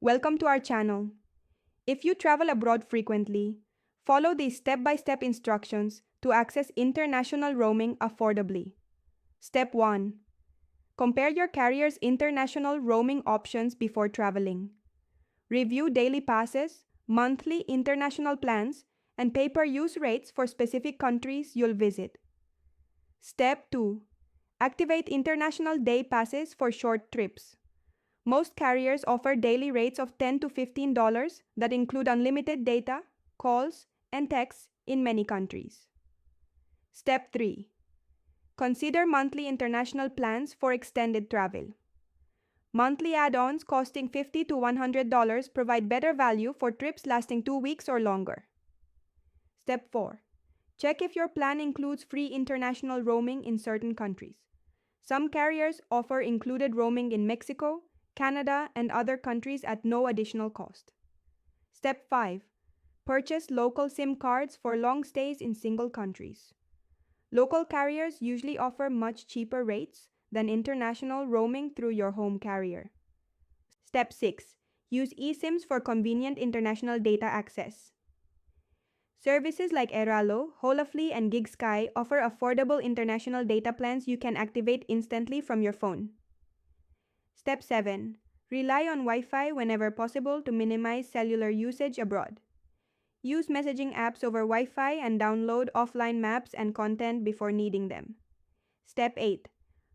Welcome to our channel. If you travel abroad frequently, follow these step-by-step instructions to access international roaming affordably. Step 1. Compare your carrier's international roaming options before traveling. Review daily passes, monthly international plans, and pay-per-use rates for specific countries you'll visit. Step 2. Activate international day passes for short trips. Most carriers offer daily rates of $10 to $15 that include unlimited data, calls, and texts in many countries. Step 3. Consider monthly international plans for extended travel. Monthly add-ons costing $50 to $100 provide better value for trips lasting 2 weeks or longer. Step 4. Check if your plan includes free international roaming in certain countries. Some carriers offer included roaming in Mexico, Canada, and other countries at no additional cost. Step 5. Purchase local SIM cards for long stays in single countries. Local carriers usually offer much cheaper rates than international roaming through your home carrier. Step 6. Use eSIMs for convenient international data access. Services like Airalo, Holafly, and GigSky offer affordable international data plans you can activate instantly from your phone. Step 7. Rely on Wi-Fi whenever possible to minimize cellular usage abroad. Use messaging apps over Wi-Fi and download offline maps and content before needing them. Step 8.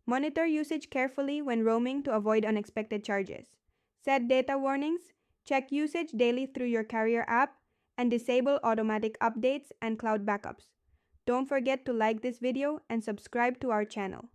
Monitor usage carefully when roaming to avoid unexpected charges. Set data warnings, check usage daily through your carrier app, and disable automatic updates and cloud backups. Don't forget to like this video and subscribe to our channel.